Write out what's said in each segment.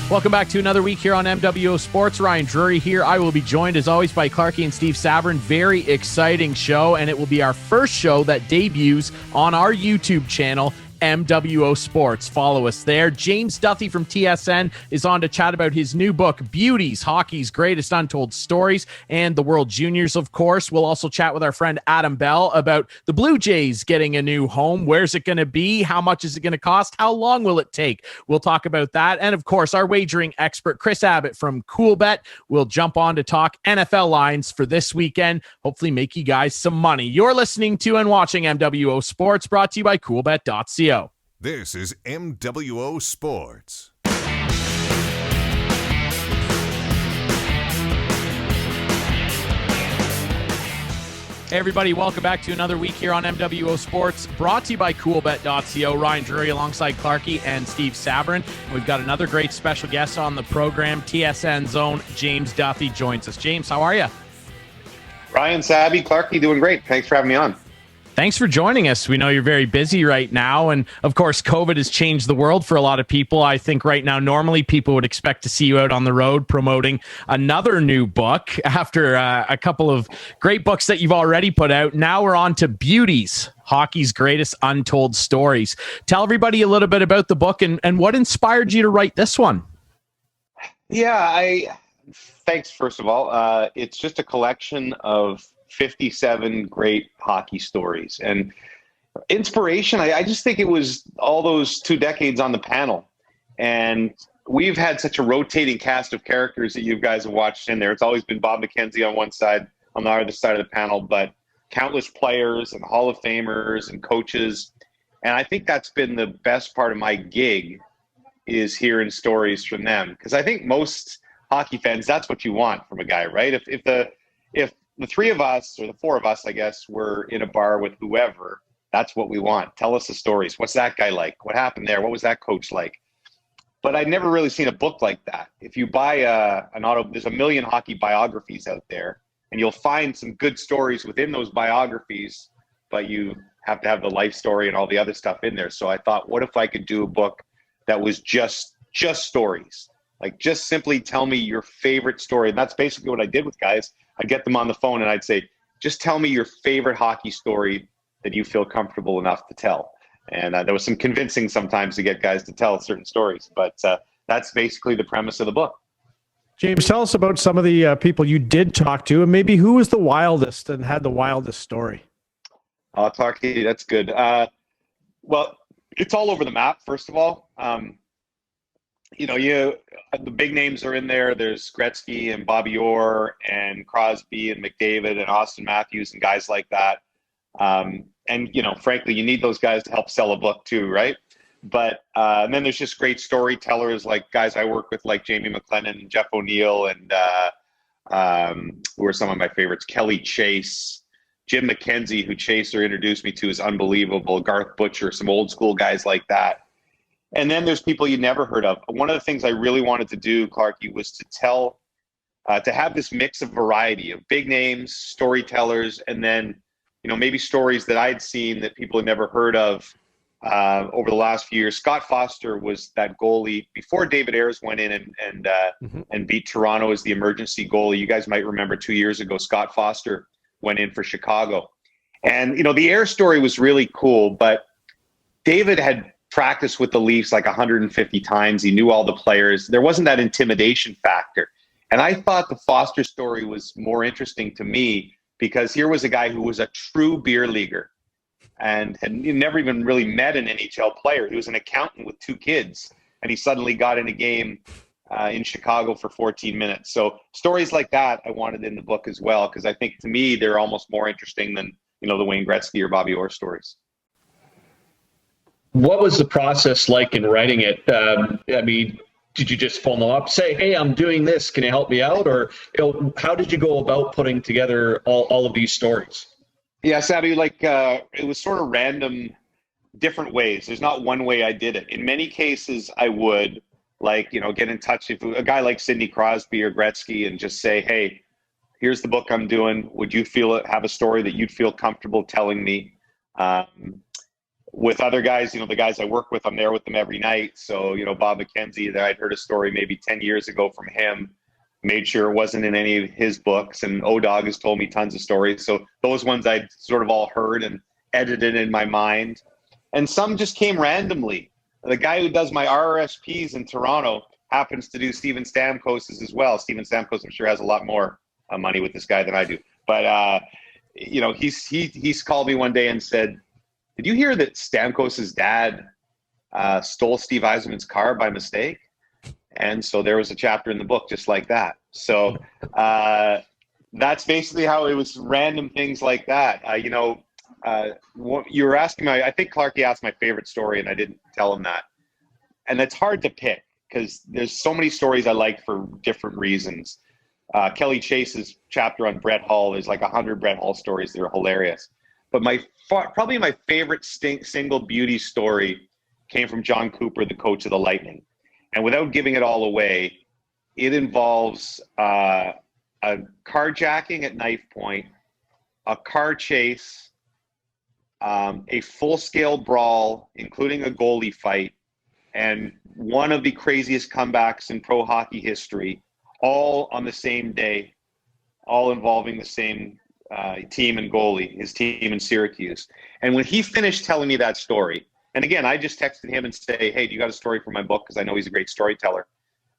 Welcome back to another week here on MWO Sports. Ryan Drury here. I will be joined, as always, by Clarke and Steve Sabourin. Very exciting show, and it will be our first show that debuts on our YouTube channel, MWO Sports. Follow us there. James Duthie from TSN is on to chat about his new book, Beauties, Hockey's Greatest Untold Stories, and the World Jrs, of course. We'll also chat with our friend Adam Bell about the Blue Jays getting a new home. Where's it going to be? How much is it going to cost? How long will it take? We'll talk about that. And, of course, our wagering expert, Chris Abbott from CoolBet, will jump on to talk NFL lines for this weekend. Hopefully make you guys some money. You're listening to and watching MWO Sports, brought to you by CoolBet.ca. This is MWO Sports. Hey everybody, welcome back to another week here on MWO Sports, brought to you by CoolBet.co. Ryan Drury alongside Clarke and Steve Sabourin. We've got another great special guest on the program. TSN's own James Duthie joins us. James, how are you? Ryan, Sabby, Clarke, doing great. Thanks for having me on. Thanks for joining us. We know you're very busy right now. And of course, COVID has changed the world for a lot of people. I think right now, normally people would expect to see you out on the road promoting another new book after a couple of great books that you've already put out. Now we're on to Beauties, Hockey's Greatest Untold Stories. Tell everybody a little bit about the book and what inspired you to write this one. Yeah, thanks, first of all. It's just a collection of 57 great hockey stories. And inspiration, I just think it was all those 2 decades on the panel. And we've had such a rotating cast of characters that you guys have watched in there. It's always been Bob McKenzie on one side, on the other side of the panel, but countless players and Hall of Famers and coaches. And I think that's been the best part of my gig, is hearing stories from them. Because I think most hockey fans, that's what you want from a guy, right? If the 3 of us, or the 4 of us, I guess, were in a bar with whoever, that's what we want. Tell us the stories. What's that guy like? What happened there? What was that coach like? But I'd never really seen a book like that. If you buy there's a million hockey biographies out there, and you'll find some good stories within those biographies, but you have to have the life story and all the other stuff in there. So I thought, what if I could do a book that was just stories? Like, just simply tell me your favorite story. And that's basically what I did with guys. I'd get them on the phone and I'd say, just tell me your favorite hockey story that you feel comfortable enough to tell. And there was some convincing sometimes to get guys to tell certain stories. But that's basically the premise of the book. James, tell us about some of the people you did talk to, and maybe who was the wildest and had the wildest story. Clarke, that's good. Well, it's all over the map, first of all. The big names are in there. There's Gretzky and Bobby Orr and Crosby and McDavid and Austin Matthews and guys like that. Frankly, you need those guys to help sell a book too, right? But and then there's just great storytellers, like guys I work with, like Jamie McLennan and Jeff O'Neill, and who are some of my favorites. Kelly Chase, Jim McKenzie, who Chaser introduced me to, is unbelievable. Garth Butcher, some old school guys like that. And then there's people you never heard of. One of the things I really wanted to do, Clarke, was to have this mix of variety of big names, storytellers, and then, maybe stories that I'd seen that people had never heard of over the last few years. Scott Foster was that goalie before David Ayres went in and beat Toronto as the emergency goalie. You guys might remember 2 years ago, Scott Foster went in for Chicago. And, the Ayres story was really cool, but David had practiced with the Leafs like 150 times. He knew all the players. There wasn't that intimidation factor. And I thought the Foster story was more interesting to me because here was a guy who was a true beer leaguer and had never even really met an NHL player. He was an accountant with 2 kids, and he suddenly got in a game in Chicago for 14 minutes. So stories like that I wanted in the book as well, because I think to me they're almost more interesting than, the Wayne Gretzky or Bobby Orr stories. What was the process like in writing it? Did you just phone them up, say, hey, I'm doing this, can you help me out? Or how did you go about putting together all of these stories? Yeah, Sabby, it was sort of random, different ways. There's not one way I did it. In many cases, I would, get in touch with a guy like Sidney Crosby or Gretzky and just say, hey, here's the book I'm doing. Would you have a story that you'd feel comfortable telling me? with other guys, the guys I work with, I'm there with them every night. So, Bob McKenzie, that I'd heard a story maybe 10 years ago from him, made sure it wasn't in any of his books. And O-Dog has told me tons of stories. So those ones I'd sort of all heard and edited in my mind. And some just came randomly. The guy who does my RRSPs in Toronto happens to do Steven Stamkos's as well. Steven Stamkos, I'm sure, has a lot more money with this guy than I do. But, he's called me one day and said, "Did you hear that Stamkos's dad stole Steve Yzerman's car by mistake?" And so there was a chapter in the book just like that. So that's basically how it was, random things like that. You were asking me, I think Clarke asked my favorite story, and I didn't tell him that. And it's hard to pick because there's so many stories I like for different reasons. Kelly Chase's chapter on Brett Hull, there's like 100 Brett Hull stories that are hilarious. But probably my favorite single Beauty story came from John Cooper, the coach of the Lightning. And without giving it all away, it involves a carjacking at knife point, a car chase, a full-scale brawl, including a goalie fight, and one of the craziest comebacks in pro hockey history, all on the same day, all involving the same team and goalie, his team in Syracuse. And when he finished telling me that story, and again, I just texted him and say, "Hey, do you got a story for my book?" Because I know he's a great storyteller.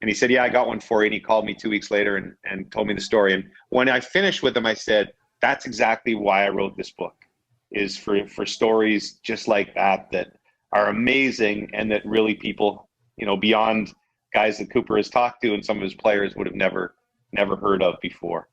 And he said, "Yeah, I got one for you." And he called me 2 weeks later and told me the story. And when I finished with him, I said, "That's exactly why I wrote this book, is for stories just like that are amazing and that really people, beyond guys that Cooper has talked to and some of his players would have never heard of before."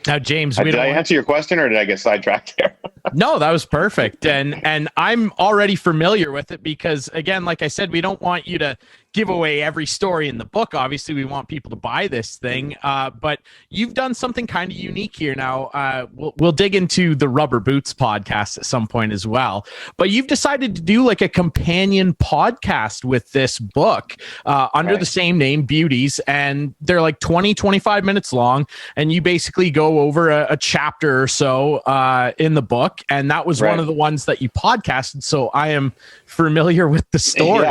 Now, James, did I answer your question, or did I get sidetracked there? No, that was perfect. And I'm already familiar with it because, again, like I said, we don't want you to give away every story in the book. Obviously, we want people to buy this thing. But you've done something kind of unique here. Now, we'll dig into the Rubber Boots podcast at some point as well. But you've decided to do like a companion podcast with this book under the same name, Beauties. And they're like 20, 25 minutes long. And you basically go over a chapter or so in the book. And that was one of the ones that you podcasted. So I am familiar with the story.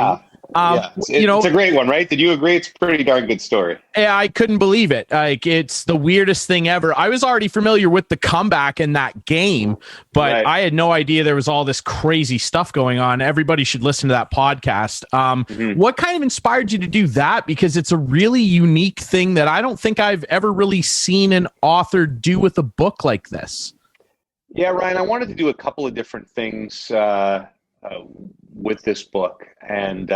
It's a great one, right? Did you agree? It's a pretty darn good story. Yeah, I couldn't believe it. Like, it's the weirdest thing ever. I was already familiar with the comeback in that game, but I had no idea there was all this crazy stuff going on. Everybody should listen to that podcast. What kind of inspired you to do that? Because it's a really unique thing that I don't think I've ever really seen an author do with a book like this. Yeah, Ryan, I wanted to do a couple of different things with this book. And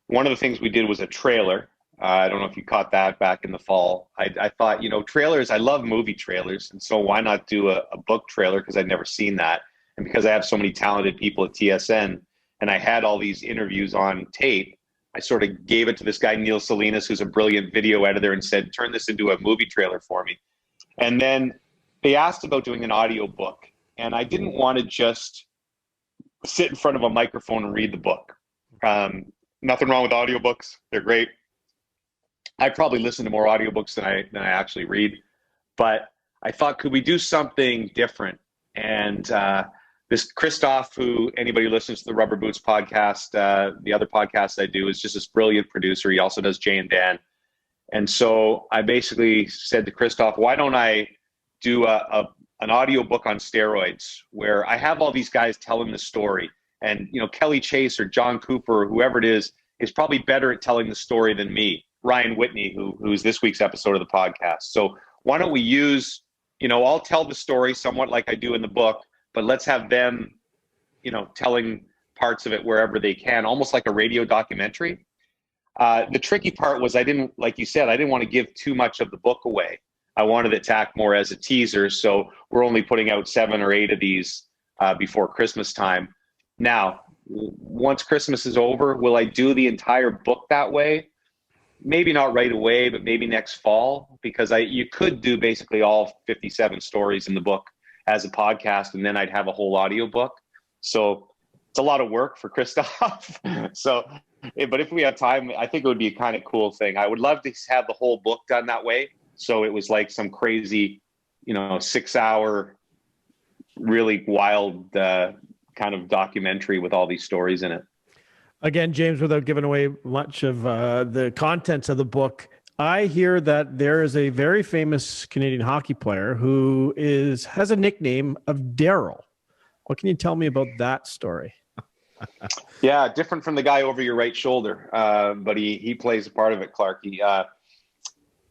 one of the things we did was a trailer. I don't know if you caught that back in the fall. I thought, trailers, I love movie trailers. And so why not do a book trailer? Because I'd never seen that. And because I have so many talented people at TSN and I had all these interviews on tape, I sort of gave it to this guy, Neil Salinas, who's a brilliant video editor, and said, turn this into a movie trailer for me. And then they asked about doing an audio book. And I didn't want to just sit in front of a microphone and read the book. Nothing wrong with audiobooks. They're great. I probably listen to more audiobooks than I actually read. But I thought, could we do something different? And this Christoph, who anybody who listens to the Rubber Boots podcast, the other podcast I do, is just this brilliant producer. He also does Jay and Dan. And so I basically said to Christoph, why don't I do an audiobook on steroids where I have all these guys telling the story. And, Kelly Chase or John Cooper or whoever it is probably better at telling the story than me, Ryan Whitney, who's this week's episode of the podcast. So why don't we use, I'll tell the story somewhat like I do in the book, but let's have them, telling parts of it wherever they can, almost like a radio documentary. The tricky part was like you said, I didn't want to give too much of the book away. I wanted it to act more as a teaser. So we're only putting out 7 or 8 of these before Christmas time. Now, once Christmas is over, will I do the entire book that way? Maybe not right away, but maybe next fall, because you could do basically all 57 stories in the book as a podcast, and then I'd have a whole audio book. So it's a lot of work for Christoph. But if we have time, I think it would be a kind of cool thing. I would love to have the whole book done that way. So it was like some crazy, 6-hour, really wild kind of documentary with all these stories in it. Again, James, without giving away much of the contents of the book, I hear that there is a very famous Canadian hockey player who has a nickname of Daryl. What can you tell me about that story? Yeah, different from the guy over your right shoulder, but he plays a part of it, Clarky.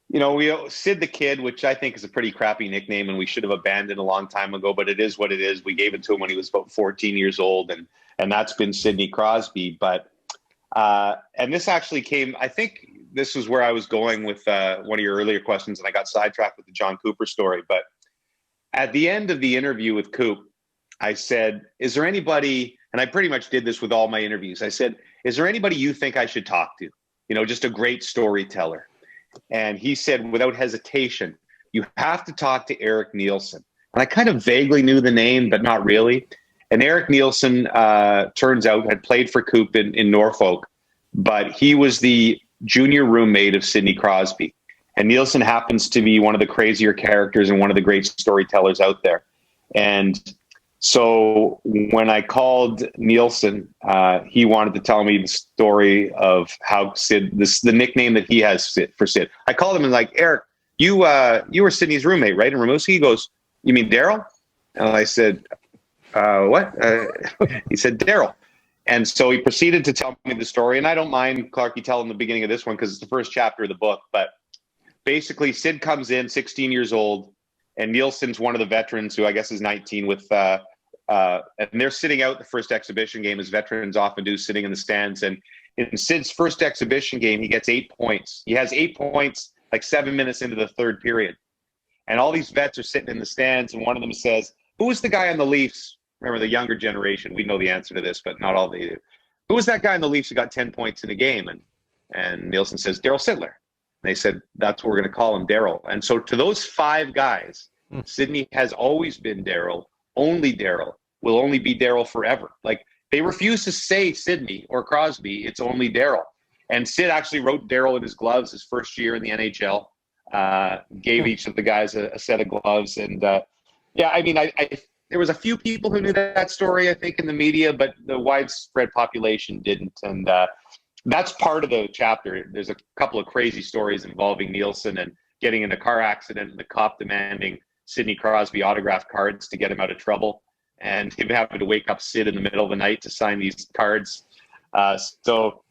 We Sid the Kid, which I think is a pretty crappy nickname, and we should have abandoned a long time ago. But it is what it is. We gave it to him when he was about 14 years old, and that's been Sidney Crosby. But and this actually came. I think this was where I was going with one of your earlier questions, and I got sidetracked with the John Cooper story. But at the end of the interview with Coop, I said, "Is there anybody?" And I pretty much did this with all my interviews. I said, "Is there anybody you think I should talk to? Just a great storyteller." And he said, without hesitation, "You have to talk to Eric Nielsen." And I kind of vaguely knew the name, but not really. And Eric Nielsen, turns out, had played for Coop in Norfolk, but he was the junior roommate of Sidney Crosby. And Nielsen happens to be one of the crazier characters and one of the great storytellers out there. And so when I called Nielsen, he wanted to tell me the story of how Sid, the nickname that he has for Sid. I called him and like, "Eric, you were Sidney's roommate, right, in Rimouski?" He goes, "You mean Daryl?" And I said, "What?" He said, "Daryl." And so he proceeded to tell me the story. And I don't mind, Clarky, telling the beginning of this one because it's the first chapter of the book. But basically, Sid comes in, 16 years old, and Nielsen's one of the veterans who I guess is 19 with and they're sitting out the first exhibition game, as veterans often do, sitting in the stands. And in Sid's first exhibition game, he gets 8 points. He has 8 points like 7 minutes into the third period. And all these vets are sitting in the stands, and one of them says, "Who was the guy on the Leafs?" Remember, the younger generation, we know the answer to this, but not all they do. "Who was that guy on the Leafs who got 10 points in a game?" And Nielsen says, "Daryl Sittler." And they said, "That's what we're going to call him, Daryl." And so to those 5 guys, Sidney has always been Daryl, only Daryl, will only be Daryl forever. Like, they refuse to say Sidney or Crosby. It's only Daryl. And Sid actually wrote Daryl in his gloves his first year in the NHL, gave each of the guys a set of gloves. And yeah, I mean, I there was a few people who knew that story, I think, in the media, but the widespread population didn't. And that's part of the chapter. There's a couple of crazy stories involving Nielsen and getting in a car accident and the cop demanding Sidney Crosby autographed cards to get him out of trouble, and him having to wake up Sid in the middle of the night to sign these cards. So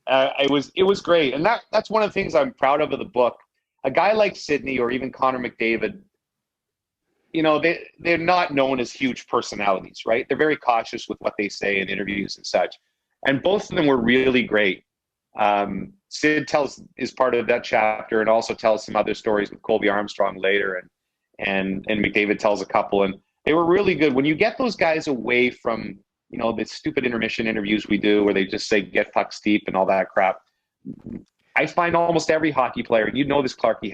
it was great. And that's one of the things I'm proud of the book. A guy like Sidney or even Connor McDavid, they're not known as huge personalities, right? They're very cautious with what they say in interviews and such. And both of them were really great. Sid is part of that chapter and also tells some other stories with Colby Armstrong later. And McDavid tells a couple, and they were really good. When you get those guys away from, the stupid intermission interviews we do where they just say, "Get pucks deep" and all that crap. I find almost every hockey player, this, Clarky,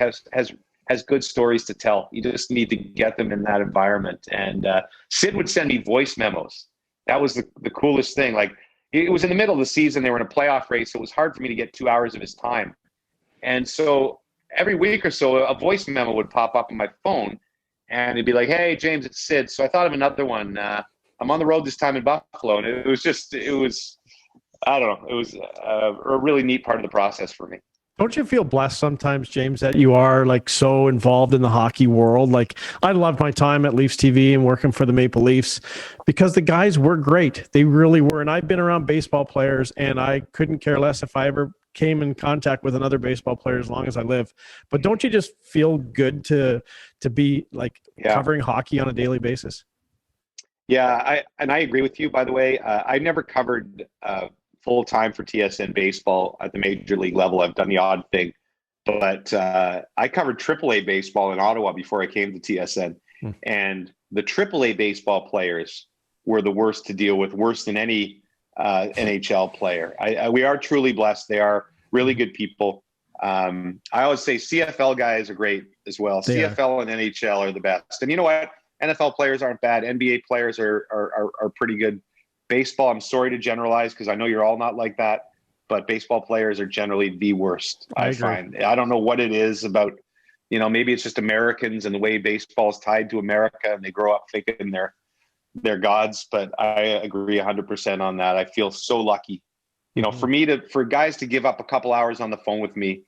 has good stories to tell. You just need to get them in that environment. And Sid would send me voice memos. That was the coolest thing. Like, it was in the middle of the season. They were in a playoff race. So it was hard for me to get 2 hours of his time. And so every week or so, a voice memo would pop up on my phone, and it'd be like, "Hey, James, it's Sid. So I thought of another one. I'm on the road this time in Buffalo." And it was I don't know. It was a really neat part of the process for me. Don't you feel blessed sometimes, James, that you are like so involved in the hockey world? Like, I loved my time at Leafs TV and working for the Maple Leafs because the guys were great. They really were. And I've been around baseball players, and I couldn't care less if I ever came in contact with another baseball player as long as I live. But don't you just feel good to be like covering hockey on a daily basis? Yeah, I agree with you, by the way. I never covered full-time for TSN baseball at the major league level. I've done the odd thing. But I covered AAA baseball in Ottawa before I came to TSN. And the AAA baseball players were the worst to deal with, worse than any NHL player. We are truly blessed. They are really good people. I always say CFL guys are great as well. CFL and NHL are the best. And you know what? NFL players aren't bad. NBA players are pretty good. Baseball, I'm sorry to generalize because I know you're all not like that, but baseball players are generally the worst, I find. I don't know what it is about, maybe it's just Americans and the way baseball is tied to America, and they grow up thinking they're gods, but I agree 100% on that. I feel so lucky, for guys to give up a couple hours on the phone with me,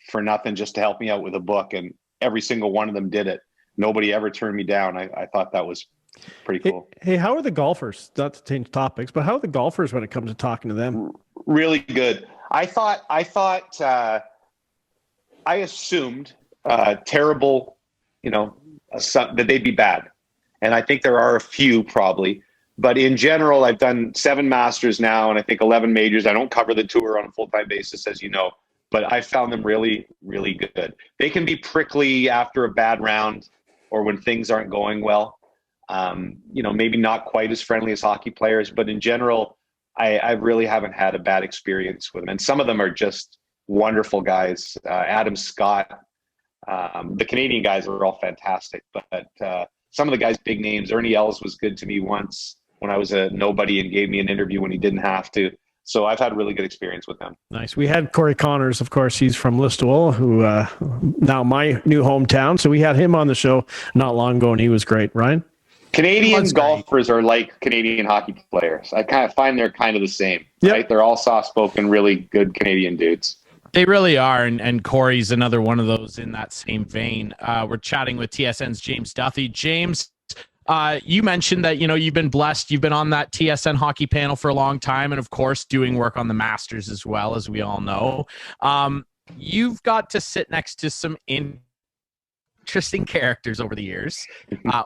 for nothing, just to help me out with a book. And every single one of them did it. Nobody ever turned me down. I thought that was pretty cool. Hey, how are the golfers? Not to change topics, but how are the golfers when it comes to talking to them? Really good. I assumed terrible, that they'd be bad. And I think there are a few probably, but in general, I've done 7 Masters now, and I think 11 majors. I don't cover the tour on a full-time basis, as you know, but I found them really, really good. They can be prickly after a bad round or when things aren't going well. Maybe not quite as friendly as hockey players, but in general, I really haven't had a bad experience with them. And some of them are just wonderful guys. Adam Scott, the Canadian guys are all fantastic, but some of the guys, big names. Ernie Els was good to me once when I was a nobody and gave me an interview when he didn't have to. So I've had a really good experience with them. Nice. We had Corey Connors, of course. He's from Listowel, who now my new hometown. So we had him on the show not long ago, and he was great. Ryan? Canadian golfers are like Canadian hockey players. I kind of find they're kind of the same. Yep. Right? They're all soft-spoken, really good Canadian dudes. They really are, and Corey's another one of those in that same vein. We're chatting with TSN's James Duthie. James, you mentioned that you've been blessed. You've been on that TSN hockey panel for a long time, and of course, doing work on the Masters as well, as we all know. You've got to sit next to some interesting characters over the years.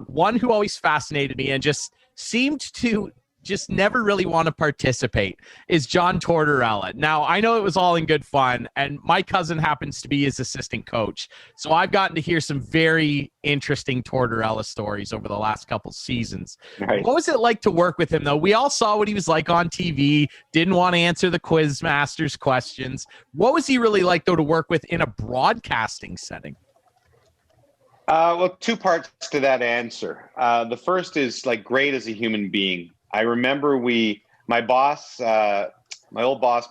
One who always fascinated me and just seemed to just never really want to participate is John Tortorella. Now, I know it was all in good fun, and my cousin happens to be his assistant coach. So I've gotten to hear some very interesting Tortorella stories over the last couple seasons. Right. What was it like to work with him, though? We all saw what he was like on TV, didn't want to answer the quiz masters questions. What was he really like, though, to work with in a broadcasting setting? Well, 2 parts to that answer. The first is great as a human being. I remember my old boss,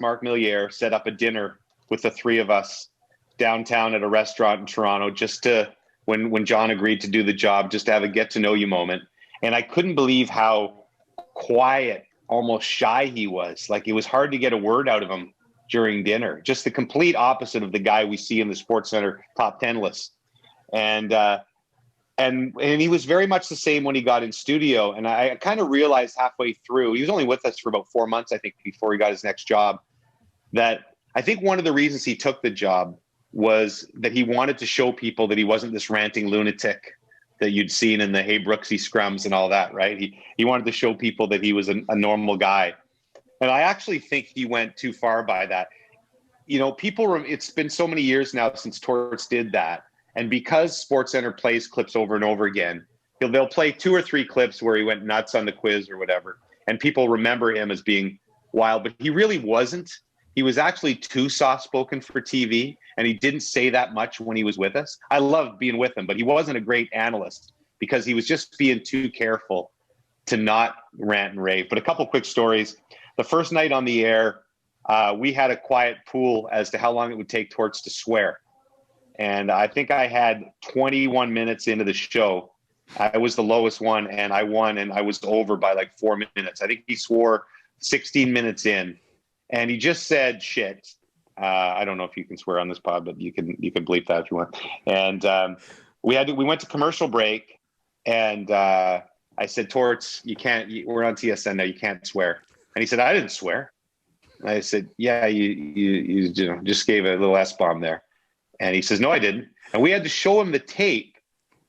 Mark Milliere, set up a dinner with the 3 of us downtown at a restaurant in Toronto just to, when John agreed to do the job, just to have a get to know you moment. And I couldn't believe how quiet, almost shy he was. It was hard to get a word out of him during dinner. Just the complete opposite of the guy we see in the SportsCenter top 10 list. And he was very much the same when he got in studio. And I kind of realized halfway through, he was only with us for about 4 months, I think, before he got his next job, that I think one of the reasons he took the job was that he wanted to show people that he wasn't this ranting lunatic that you'd seen in the Hey Brooksy scrums and all that, right? He wanted to show people that he was a normal guy. And I actually think he went too far by that. It's been so many years now since Torts did that. And because SportsCenter plays clips over and over again, they'll play 2 or 3 clips where he went nuts on the quiz or whatever, and people remember him as being wild, but he really wasn't. He was actually too soft-spoken for TV, and he didn't say that much when he was with us. I loved being with him, but he wasn't a great analyst because he was just being too careful to not rant and rave. But a couple quick stories. The first night on the air, we had a quiet pool as to how long it would take Torts to swear. And I think I had 21 minutes into the show. I was the lowest one, and I won, and I was over by 4 minutes. I think he swore 16 minutes in, and he just said shit. I don't know if you can swear on this pod, but you can bleep that if you want. And we went to commercial break, and I said, Torts, you can't. We're on TSN now. You can't swear. And he said, I didn't swear. And I said, yeah, you just gave a little S-bomb there. And he says, no, I didn't. And we had to show him the tape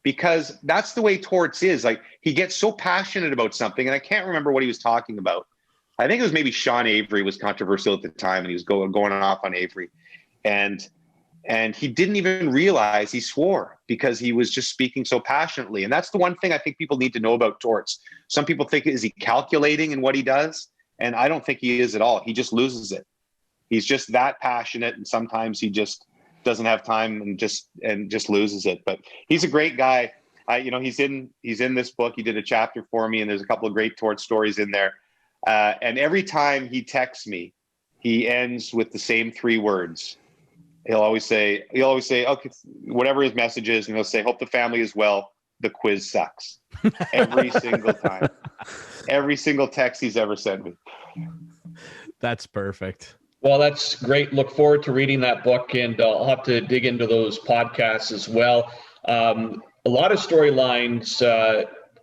because that's the way Torts is. He gets so passionate about something, and I can't remember what he was talking about. I think it was maybe Sean Avery was controversial at the time, and he was going off on Avery. And he didn't even realize he swore because he was just speaking so passionately. And that's the one thing I think people need to know about Torts. Some people think, is he calculating in what he does? And I don't think he is at all. He just loses it. He's just that passionate, and sometimes he just doesn't have time and just loses it. But he's a great guy. He's in this book. He did a chapter for me, and there's a couple of great Torts stories in there. And every time he texts me, he ends with the same 3 words. He'll always say, okay, whatever his message is, and he'll say, hope the family is well. the quiz sucks. Every single time. Every single text he's ever sent me. That's perfect. Well, that's great. Look forward to reading that book, and I'll have to dig into those podcasts as well. A lot of storylines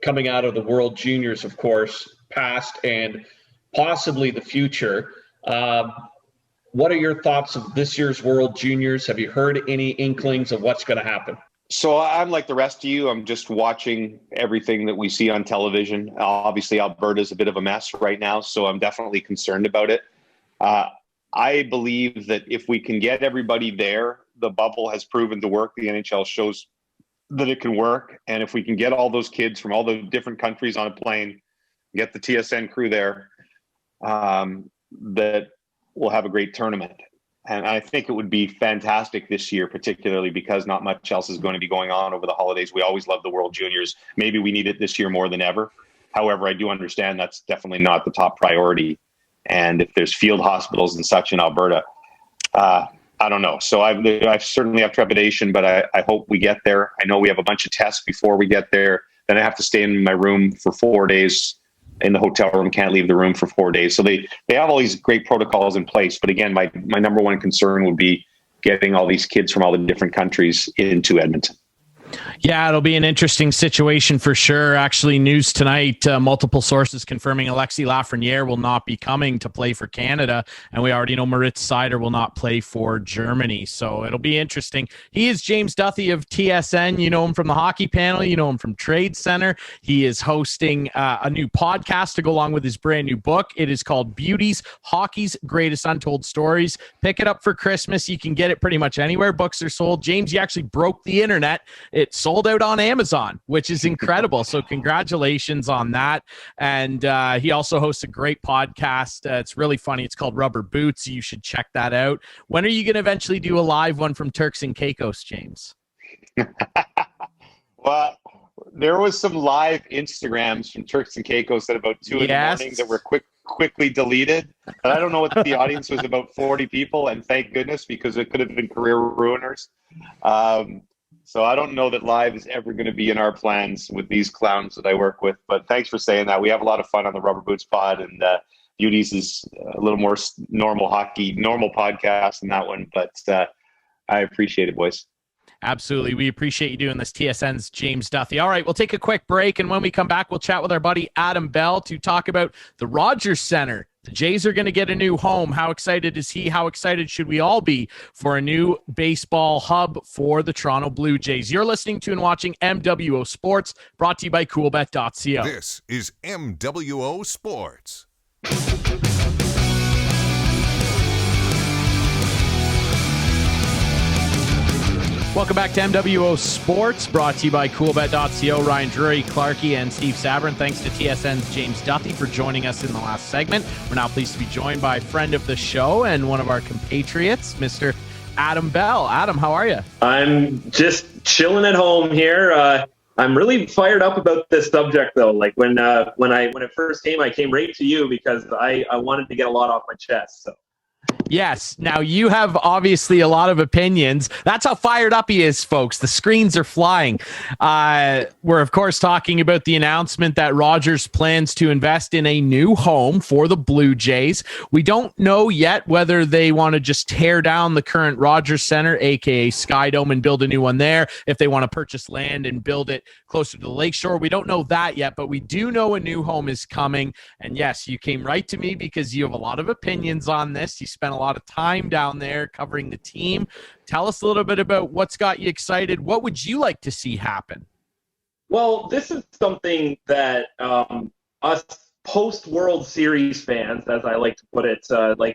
coming out of the World Juniors, of course, past and possibly the future. What are your thoughts of this year's World Juniors? Have you heard any inklings of what's going to happen? So I'm like the rest of you. I'm just watching everything that we see on television. Obviously, Alberta's a bit of a mess right now, so I'm definitely concerned about it. I believe that if we can get everybody there, the bubble has proven to work. The NHL shows that it can work. And if we can get all those kids from all the different countries on a plane, get the TSN crew there, that we'll have a great tournament. And I think it would be fantastic this year, particularly because not much else is going to be going on over the holidays. We always love the World Juniors. Maybe we need it this year more than ever. However, I do understand that's definitely not the top priority. And if there's field hospitals and such in Alberta, I don't know. So I certainly have trepidation, but I hope we get there. I know we have a bunch of tests before we get there. Then I have to stay in my room for 4 days in the hotel room, can't leave the room for 4 days. So they have all these great protocols in place. But again, my number one concern would be getting all these kids from all the different countries into Edmonton. Yeah, it'll be an interesting situation for sure. Actually, news tonight, multiple sources confirming Alexis Lafreniere will not be coming to play for Canada. And we already know Moritz Seider will not play for Germany. So it'll be interesting. He is James Duthie of TSN. You know him from the hockey panel. You know him from Trade Center. He is hosting a new podcast to go along with his brand new book. It is called Beauties, Hockey's Greatest Untold Stories. Pick it up for Christmas. You can get it pretty much anywhere books are sold. James, you actually broke the internet. It sold out on Amazon, which is incredible. So congratulations on that. And he also hosts a great podcast. It's really funny. It's called Rubber Boots. You should check that out. When are you going to eventually do a live one from Turks and Caicos, James? Well, there was some live Instagrams from Turks and Caicos at about 2 in the morning that were quickly deleted. And I don't know what the audience was, about 40 people. And thank goodness, because it could have been career ruiners. So I don't know that live is ever going to be in our plans with these clowns that I work with. But thanks for saying that. We have a lot of fun on the Rubber Boots pod, and Beauties is a little more normal podcast than that one. But I appreciate it, boys. Absolutely. We appreciate you doing this. TSN's James Duthie. All right, we'll take a quick break, and when we come back, we'll chat with our buddy Adam Bell to talk about the Rogers Center. The Jays are going to get a new home. How excited is he? How excited should we all be for a new baseball hub for the Toronto Blue Jays? You're listening to and watching MWO Sports, brought to you by coolbet.co. This is MWO Sports. Welcome back to MWO Sports, brought to you by coolbet.co. Ryan Drury, Clarke, and Steve Sabourin. Thanks to TSN's James Duthie for joining us in the last segment. We're now pleased to be joined by a friend of the show and one of our compatriots, Mr. Adam Bell. Adam, how are you? I'm just chilling at home here. I'm really fired up about this subject, though. Like when it first came, I came right to you because I wanted to get a lot off my chest. So. Yes. Now, you have obviously a lot of opinions. That's how fired up he is, folks. The screens are flying. We're, of course, talking about the announcement that Rogers plans to invest in a new home for the Blue Jays. We don't know yet whether they want to just tear down the current Rogers Center, a.k.a. Skydome, and build a new one there, if they want to purchase land and build it closer to the lakeshore. We don't know that yet, but we do know a new home is coming. And yes, you came right to me because you have a lot of opinions on this. You spent a lot of time down there covering the team. Tell us a little bit about what's got you excited. What would you like to see happen? Well, this is something that us post-World Series fans, as I like to put it,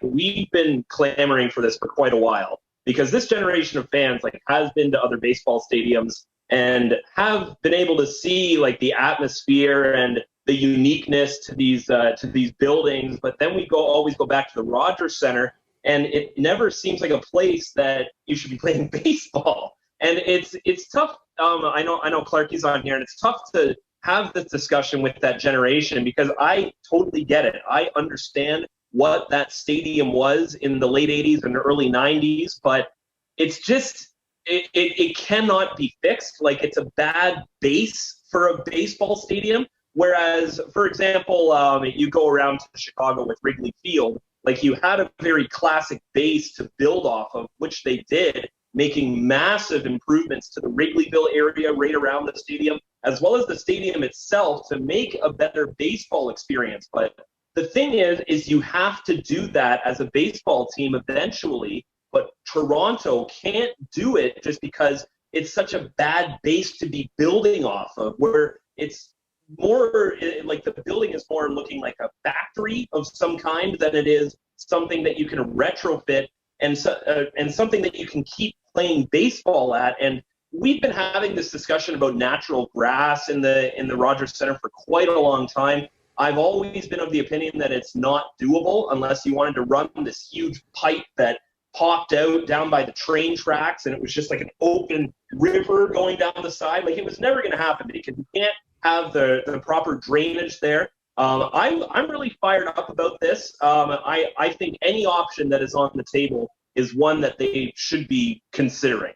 we've been clamoring for this for quite a while, because this generation of fans has been to other baseball stadiums and have been able to see the atmosphere and the uniqueness to these buildings. But then we always go back to the Rogers Center, and it never seems like a place that you should be playing baseball. And it's tough. I know Clarke's on here, and it's tough to have this discussion with that generation, because I totally get it. I understand what that stadium was in the late 80s and early 90s, but it's just it cannot be fixed. Like, it's a bad base for a baseball stadium. Whereas, for example, you go around to Chicago with Wrigley Field, like, you had a very classic base to build off of, which they did, making massive improvements to the Wrigleyville area right around the stadium, as well as the stadium itself, to make a better baseball experience. But the thing is you have to do that as a baseball team eventually, but Toronto can't do it just because it's such a bad base to be building off of, where it's more like the building is more looking like a factory of some kind than it is something that you can retrofit and something that you can keep playing baseball at. And we've been having this discussion about natural grass in the Rogers Center for quite a long time. I've always been of the opinion that it's not doable unless you wanted to run this huge pipe that popped out down by the train tracks, and it was just like an open river going down the side. Like, it was never going to happen because you can't have the proper drainage there. I'm really fired up about this. I think any option that is on the table is one that they should be considering.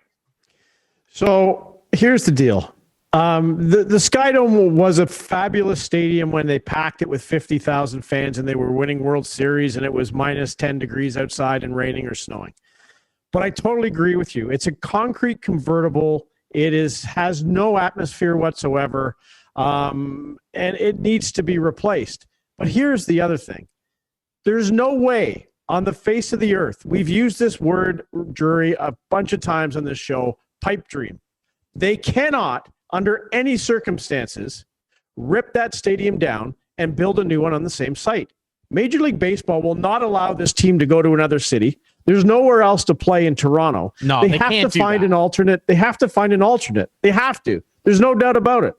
So here's the deal. The Skydome was a fabulous stadium when they packed it with 50,000 fans and they were winning World Series and it was minus 10 degrees outside and raining or snowing. But I totally agree with you. It's a concrete convertible. It has no atmosphere whatsoever, and it needs to be replaced. But here's the other thing. There's no way on the face of the earth, we've used this word, Drury, a bunch of times on this show, pipe dream. They cannot, under any circumstances, rip that stadium down and build a new one on the same site. Major League Baseball will not allow this team to go to another city. There's nowhere else to play in Toronto. No, they have can't to find an alternate. They have to find an alternate. They have to. There's no doubt about it.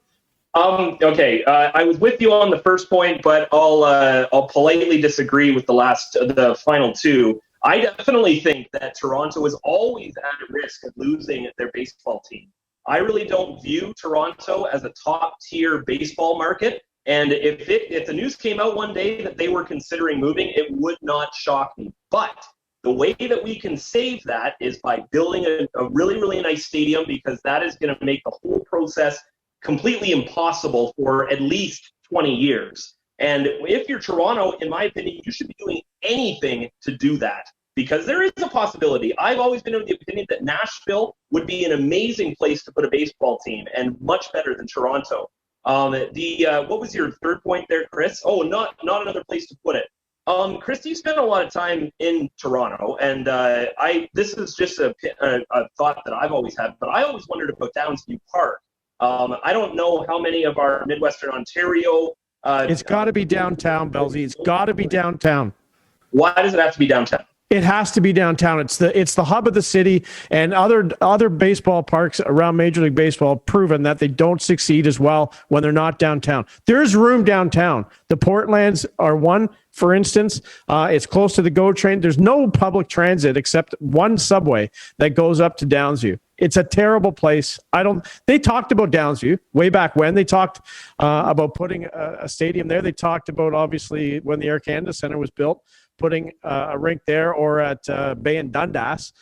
Okay, I was with you on the first point, but I'll politely disagree with the final two. I definitely think that Toronto is always at risk of losing their baseball team. I really don't view Toronto as a top-tier baseball market, and if the news came out one day that they were considering moving, it would not shock me. But the way that we can save that is by building a really, really nice stadium, because that is going to make the whole process completely impossible for at least 20 years. And if you're Toronto, in my opinion, you should be doing anything to do that, because there is a possibility. I've always been of the opinion that Nashville would be an amazing place to put a baseball team, and much better than Toronto. What was your third point there, Chris? Oh, not another place to put it. Chris, you spent a lot of time in Toronto, and this is just a thought that I've always had, but I always wondered about Downsview Park. I don't know how many of our Midwestern Ontario. It's got to be downtown, Belzy. It's got to be downtown. Why does it have to be downtown? It has to be downtown. It's the hub of the city, and other baseball parks around Major League Baseball have proven that they don't succeed as well when they're not downtown. There's room downtown. The Portlands are one, for instance. It's close to the GO train. There's no public transit except one subway that goes up to Downsview. It's a terrible place. They talked about Downsview way back when. They talked about putting a stadium there. They talked about, obviously, when the Air Canada Centre was built, putting a rink there, or at Bay and Dundas.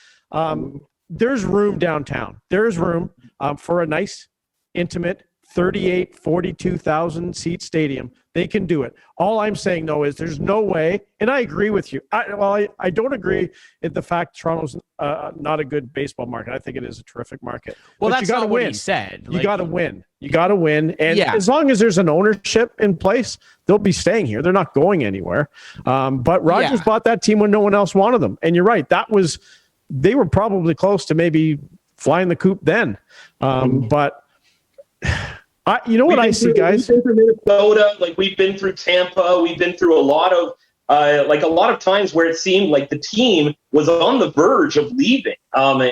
There's room downtown. There's room for a nice, intimate, 42,000 seat stadium. They can do it. All I'm saying, though, is there's no way, and I agree with you. I don't agree with the fact Toronto's not a good baseball market. I think it is a terrific market. Well, but that's not what he said. You got to win. You got to win. And as long as there's an ownership in place, they'll be staying here. They're not going anywhere. But Rogers bought that team when no one else wanted them. And you're right. They were probably close to maybe flying the coop then. But you know what I see, guys? We've been through Minnesota, like we've been through Tampa, we've been through a lot of times where it seemed like the team was on the verge of leaving. I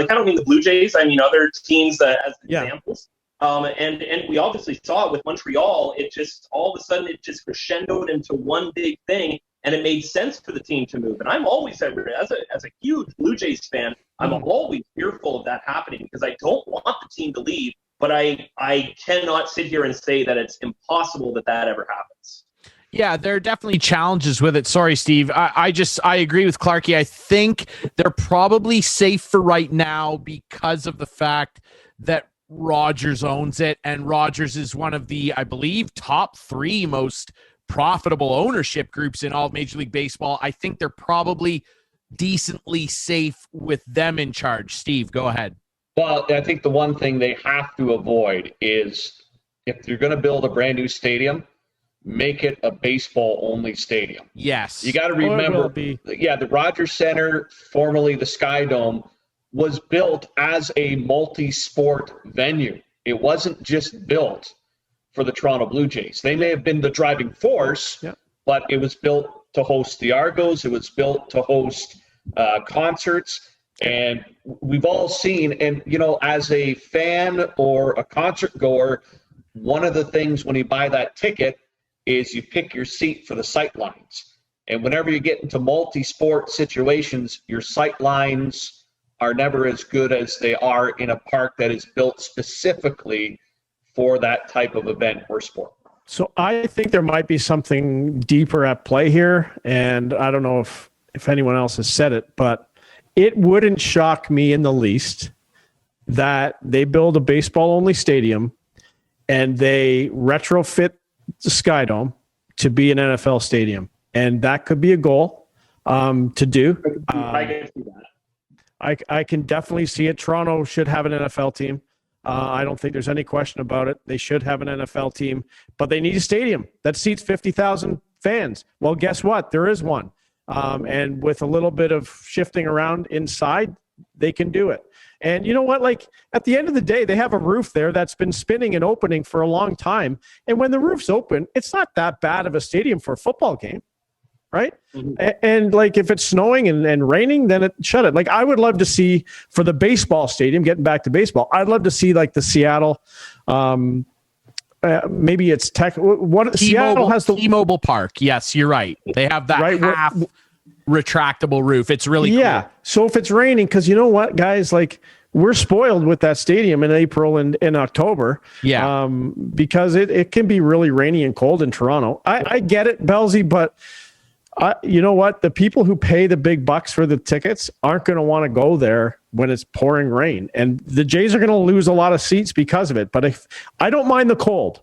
don't mean the Blue Jays, I mean other teams as examples. And we obviously saw it with Montreal. It just all of a sudden it just crescendoed into one big thing, and it made sense for the team to move. And I'm always, as a huge Blue Jays fan, I'm always fearful of that happening, because I don't want the team to leave. But I cannot sit here and say that it's impossible that ever happens. Yeah, there are definitely challenges with it. Sorry, Steve. I agree with Clarkey. I think they're probably safe for right now because of the fact that Rogers owns it, and Rogers is one of the, I believe, top 3 most profitable ownership groups in all of Major League Baseball. I think they're probably decently safe with them in charge. Steve, go ahead. Well, I think the one thing they have to avoid is if you're going to build a brand new stadium, make it a baseball-only stadium. Yes. You got to remember, the Rogers Center, formerly the Sky Dome, was built as a multi-sport venue. It wasn't just built for the Toronto Blue Jays. They may have been the driving force, but it was built to host the Argos. It was built to host concerts. And we've all seen, and, as a fan or a concert goer, one of the things when you buy that ticket is you pick your seat for the sight lines. And whenever you get into multi-sport situations, your sight lines are never as good as they are in a park that is built specifically for that type of event or sport. So I think there might be something deeper at play here. And I don't know if anyone else has said it, but it wouldn't shock me in the least that they build a baseball-only stadium and they retrofit the Sky Dome to be an NFL stadium. And that could be a goal to do. I can see that. I can definitely see it. Toronto should have an NFL team. I don't think there's any question about it. They should have an NFL team, but they need a stadium that seats 50,000 fans. Well, guess what? There is one. And with a little bit of shifting around inside, they can do it. And you know what? Like, at the end of the day, they have a roof there that's been spinning and opening for a long time. And when the roof's open, it's not that bad of a stadium for a football game, right? Mm-hmm. And like, if it's snowing and raining, then shut it. Like, I would love to see, for the baseball stadium, getting back to baseball, I'd love to see like the Seattle, maybe it's Seattle has the T-Mobile Park. Yes, you're right. They have that half retractable roof. It's really cool. So if it's raining, because you know what, guys, like, we're spoiled with that stadium in April and in October. Yeah. Because it can be really rainy and cold in Toronto. I get it, Belzy, but you know what? The people who pay the big bucks for the tickets aren't going to want to go there when it's pouring rain. And the Jays are going to lose a lot of seats because of it. But I don't mind the cold.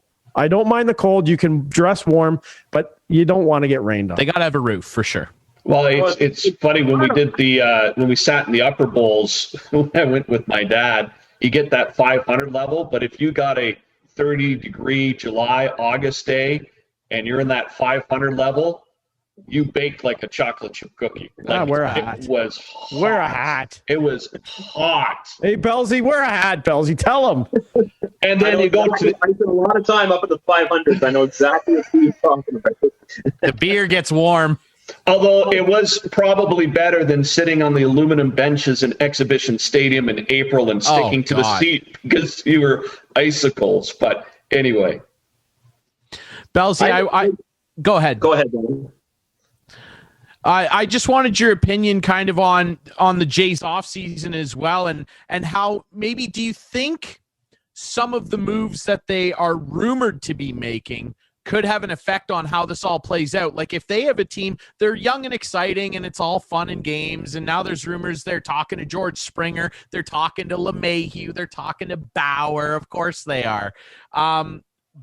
You can dress warm, but you don't want to get rained on. They got to have a roof for sure. Well, it's funny when we did when we sat in the upper bowls, when I went with my dad, you get that 500 level. But if you got a 30-degree July, August day and you're in that 500 level, you baked like a chocolate chip cookie. Like, wear a hat. It was hot. Wear a hat. It was hot. Hey, Belzy, wear a hat, Belzy. Tell them. And then you go to... I spent a lot of time up at the 500s. I know exactly what you're talking about. The beer gets warm. Although it was probably better than sitting on the aluminum benches in Exhibition Stadium in April and sticking to the seat because you were icicles. But anyway. Belzy, I go ahead. Go ahead, Belzy. I just wanted your opinion kind of on the Jays offseason as well, and how maybe do you think some of the moves that they are rumored to be making could have an effect on how this all plays out? Like, if they have a team, they're young and exciting and it's all fun and games, and now there's rumors they're talking to George Springer, they're talking to LeMahieu, they're talking to Bauer, of course they are.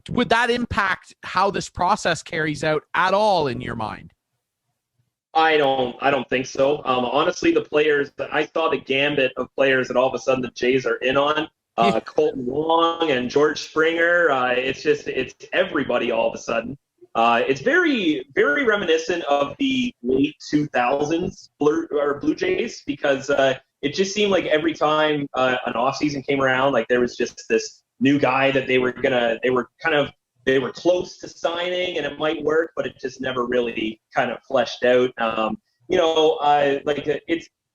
Would that impact how this process carries out at all in your mind? I don't think so. Honestly, the players that I saw, the gambit of players that all of a sudden the Jays are in on, Colton Wong and George Springer. It's everybody all of a sudden. It's very, very reminiscent of the late 2000s Blue Jays, because it just seemed like every time an offseason came around, like there was just this new guy that they were close to signing and it might work, but it just never really kind of fleshed out.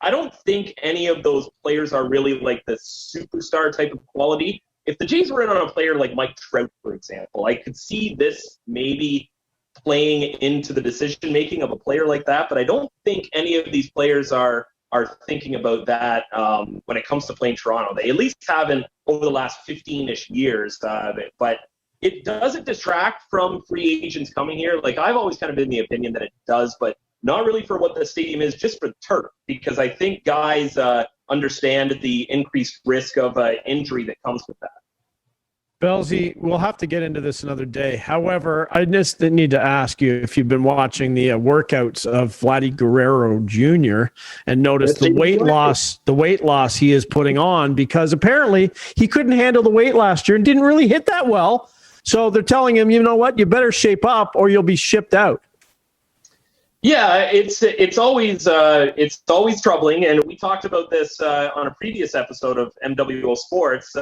I don't think any of those players are really like the superstar type of quality. If the Jays were in on a player like Mike Trout, for example, I could see this maybe playing into the decision-making of a player like that, but I don't think any of these players are thinking about that when it comes to playing Toronto. They at least haven't over the last 15-ish years, but it doesn't detract from free agents coming here. Like, I've always kind of been the opinion that it does, but not really for what the stadium is, just for the turf, because I think guys understand the increased risk of injury that comes with that. Belzy, we'll have to get into this another day. However, I just need to ask you if you've been watching the workouts of Vladdy Guerrero Jr. and noticed the weight loss he is putting on, because apparently he couldn't handle the weight last year and didn't really hit that well. So they're telling him, you know what, you better shape up or you'll be shipped out. Yeah, it's always troubling, and we talked about this on a previous episode of MWO Sports.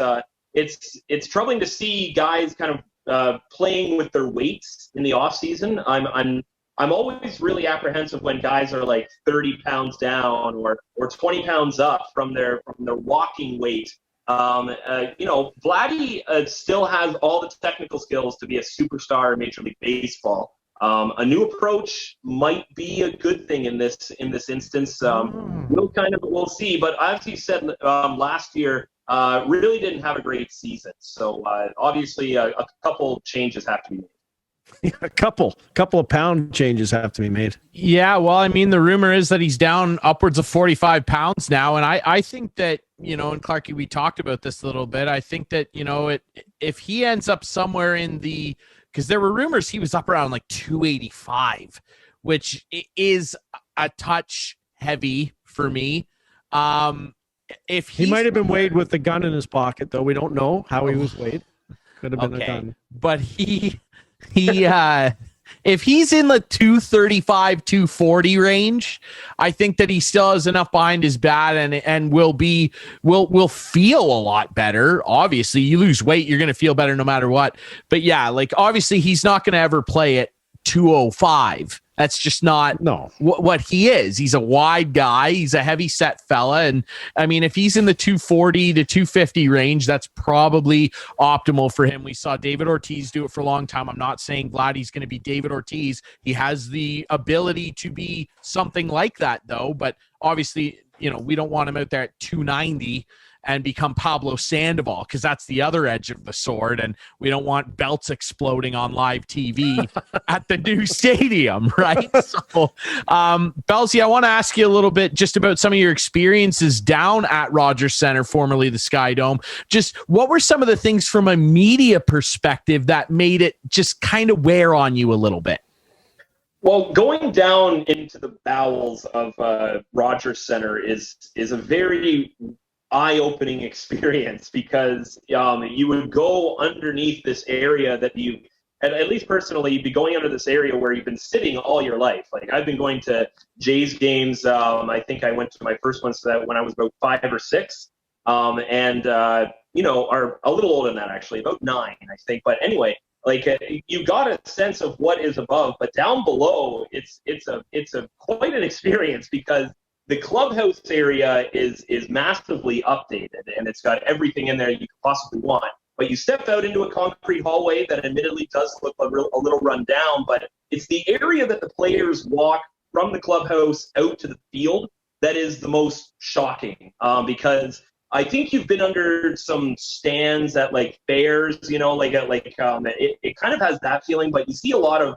It's troubling to see guys kind of playing with their weights in the off season. I'm always really apprehensive when guys are like 30 pounds down or 20 pounds up from their walking weight. Vladdy still has all the technical skills to be a superstar in Major League Baseball. A new approach might be a good thing in this instance. We'll see. But as you said last year, really didn't have a great season. So obviously a couple changes have to be made. A couple of pound changes have to be made. Yeah, well, I mean, the rumor is that he's down upwards of 45 pounds now, and I think that, and Clarkie, we talked about this a little bit. I think that, if he ends up somewhere in the, because there were rumors he was up around like 285, which is a touch heavy for me. If he might have been weighed with the gun in his pocket, though, we don't know how he was weighed. Could have been a gun. But he if he's in the 235, 240 range, I think that he still has enough behind his bat and will feel a lot better. Obviously, you lose weight, you're going to feel better no matter what. But yeah, like obviously he's not going to ever play at 205. That's just not what he is. He's a wide guy. He's a heavy set fella. And I mean, if he's in the 240 to 250 range, that's probably optimal for him. We saw David Ortiz do it for a long time. I'm not saying Vladdy's going to be David Ortiz. He has the ability to be something like that, though. But obviously, we don't want him out there at 290 and become Pablo Sandoval, because that's the other edge of the sword, and we don't want belts exploding on live TV at the new stadium, right? So, Belzy, I want to ask you a little bit just about some of your experiences down at Rogers Center, formerly the Sky Dome. Just what were some of the things from a media perspective that made it just kind of wear on you a little bit? Well, going down into the bowels of Rogers Center is a very eye-opening experience, because you would go underneath this area that you, at least personally, you'd be going under this area where you've been sitting all your life. Like, I've been going to Jays games. I think I went to my first ones to that when I was about 5 or 6, and are a little older than that, actually, about 9, I think. But anyway, like you got a sense of what is above, but down below, it's quite an experience, because the clubhouse area is massively updated, and it's got everything in there you could possibly want. But you step out into a concrete hallway that admittedly does look a little run down, but it's the area that the players walk from the clubhouse out to the field that is the most shocking, because I think you've been under some stands at like fairs, it kind of has that feeling, but you see a lot of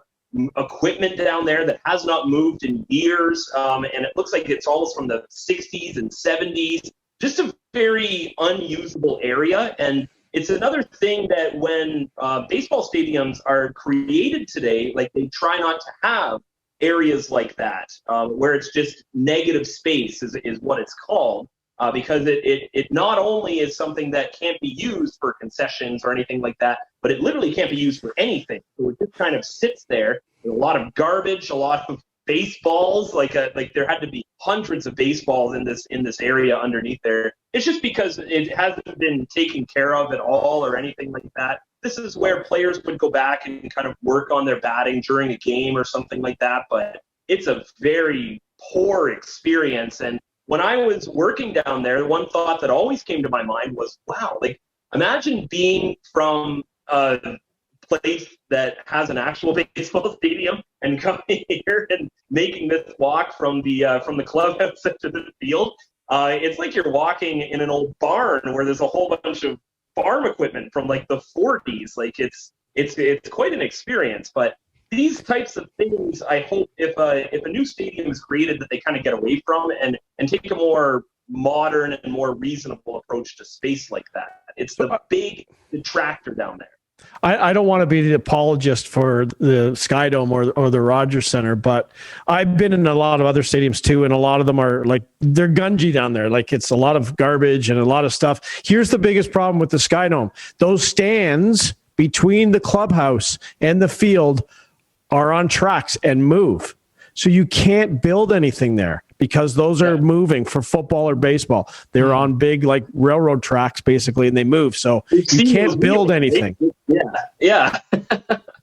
equipment down there that has not moved in years, and it looks like it's almost from the 60s and 70s. Just a very unusable area, and it's another thing that when baseball stadiums are created today, like, they try not to have areas like that, where it's just negative space is what it's called, because it not only is something that can't be used for concessions or anything like that, but it literally can't be used for anything. So it just kind of sits there with a lot of garbage, a lot of baseballs. Like there had to be hundreds of baseballs in this area underneath there. It's just because it hasn't been taken care of at all or anything like that. This is where players would go back and kind of work on their batting during a game or something like that. But it's a very poor experience. And when I was working down there, one thought that always came to my mind was, wow, like, imagine being from a place that has an actual baseball stadium and coming here and making this walk from the clubhouse to the field. It's like you're walking in an old barn where there's a whole bunch of farm equipment from like the 40s. Like, it's it's quite an experience. But these types of things, I hope if a new stadium is created, that they kind of get away from and take a more modern and more reasonable approach to space like that. It's the big detractor down there. I don't want to be the apologist for the Skydome or the Rogers Center, but I've been in a lot of other stadiums too, and a lot of them are like, they're gungy down there. Like, it's a lot of garbage and a lot of stuff. Here's the biggest problem with the Skydome. Those stands between the clubhouse and the field are on tracks and move. So you can't build anything there because those are moving for football or baseball. They're on big, like, railroad tracks basically, and they move. So you can't build anything. Yeah.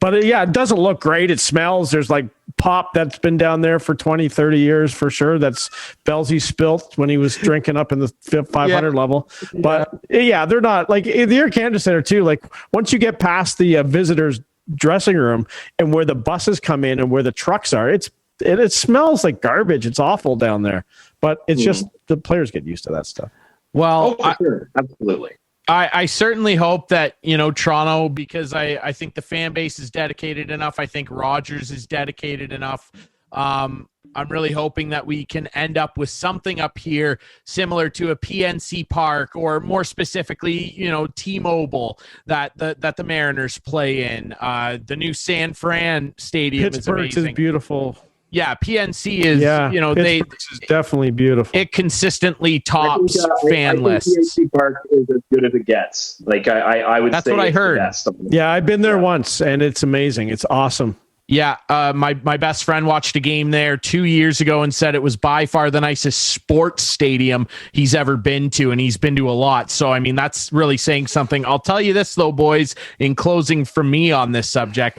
But it doesn't look great. It smells. There's like pop that's been down there for 20, 30 years for sure. That's Belsey spilt when he was drinking up in the 500 level. But they're not like the Air Canada Center too. Like, once you get past the visitors dressing room and where the buses come in and where the trucks are, it smells like garbage. It's awful down there, but it's just the players get used to that stuff. Well, sure. Absolutely. I certainly hope that, Toronto, because I think the fan base is dedicated enough. I think Rogers is dedicated enough. I'm really hoping that we can end up with something up here similar to a PNC Park, or more specifically, T-Mobile that the Mariners play in. The new San Fran Stadium Pittsburgh is amazing. Is beautiful. Yeah, PNC is, this is definitely beautiful. It consistently tops fan lists. I think PNC Park is as good as it gets. Like, I would say that's what I heard. Yeah, I've been there once, and it's amazing. It's awesome. Yeah, my best friend watched a game there 2 years ago and said it was by far the nicest sports stadium he's ever been to, and he's been to a lot. So, I mean, that's really saying something. I'll tell you this, though, boys, in closing from me on this subject.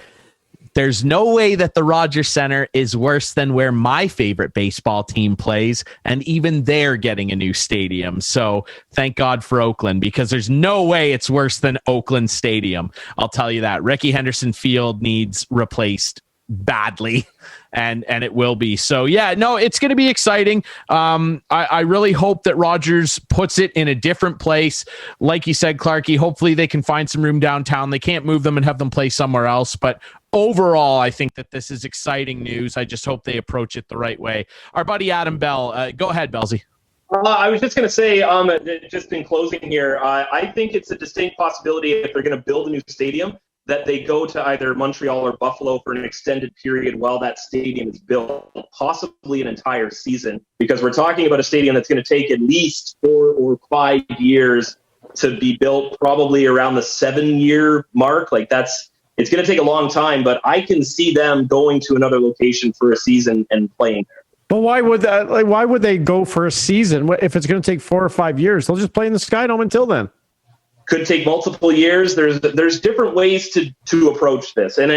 There's no way that the Rogers Center is worse than where my favorite baseball team plays, and even they're getting a new stadium. So thank God for Oakland, because there's no way it's worse than Oakland Stadium. I'll tell you that. Rickey Henderson Field needs replaced badly, and it will be. So it's going to be exciting. I really hope that Rogers puts it in a different place. Like you said, Clarkey, hopefully they can find some room downtown. They can't move them and have them play somewhere else, but overall, I think that this is exciting news. I just hope they approach it the right way. Our buddy Adam Bell, go ahead, Belsey. I was just going to say, just in closing here, I think it's a distinct possibility, if they're going to build a new stadium, that they go to either Montreal or Buffalo for an extended period while that stadium is built, possibly an entire season, because we're talking about a stadium that's going to take at least 4 or 5 years to be built, probably around the 7-year mark. Like, it's going to take a long time, but I can see them going to another location for a season and playing there. But why would that? Like, why would they go for a season if it's going to take 4 or 5 years? They'll just play in the Skydome until then. Could take multiple years. There's different ways to approach this, and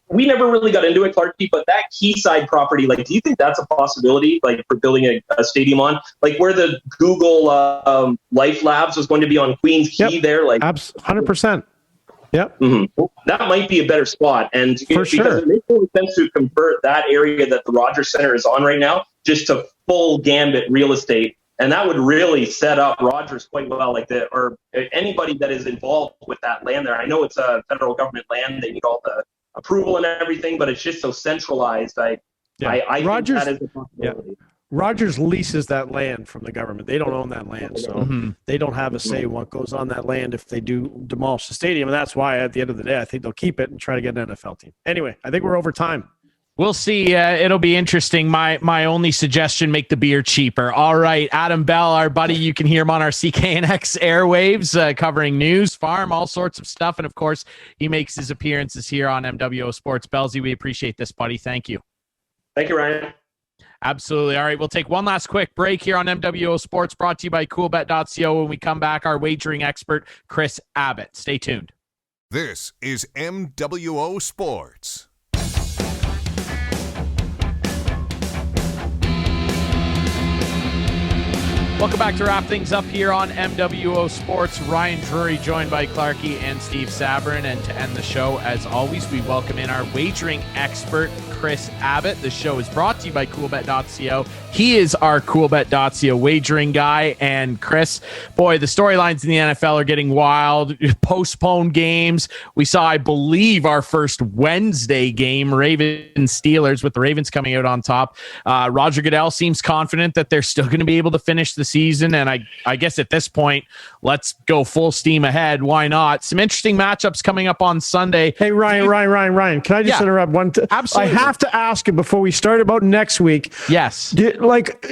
we never really got into it, Clarkey, but that Quayside property, like, do you think that's a possibility, like, for building a stadium on, like, where the Google Life Labs was going to be on Queens Quay there, like 100%. Yep. Mm-hmm. That might be a better spot, and because it makes more sense to convert that area that the Rogers Center is on right now just to full gambit real estate. And that would really set up Rogers quite well, or anybody that is involved with that land there. I know it's a federal government land; they need all the approval and everything, but it's just so centralized. I Rogers, think that is a possibility. Yeah. Rogers leases that land from the government. They don't own that land, so they don't have a say in what goes on that land if they do demolish the stadium. And that's why, at the end of the day, I think they'll keep it and try to get an NFL team. Anyway, I think we're over time. We'll see. It'll be interesting. My only suggestion, make the beer cheaper. All right, Adam Bell, our buddy, you can hear him on our CKNX airwaves, covering news, farm, all sorts of stuff. And, of course, he makes his appearances here on MWO Sports. Belsey, we appreciate this, buddy. Thank you. Thank you, Ryan. Absolutely. All right, we'll take one last quick break here on MWO Sports, brought to you by coolbet.co. When we come back, our wagering expert, Chris Abbott. Stay tuned. This is MWO Sports. Welcome back to wrap things up here on MWO Sports. Ryan Drury joined by Clarke and Steve Sabourin. And to end the show, as always, we welcome in our wagering expert, Chris Abbott. The show is brought to you by CoolBet.co. He is our CoolBet.co wagering guy. And Chris, boy, the storylines in the NFL are getting wild. Postponed games. We saw, I believe, our first Wednesday game, Ravens-Steelers, with the Ravens coming out on top. Roger Goodell seems confident that they're still going to be able to finish the season, and I guess at this point, let's go full steam ahead. Why not? Some interesting matchups coming up on Sunday. Hey, Ryan, can I just interrupt one? Absolutely. I have to ask you before we start about next week. Yes.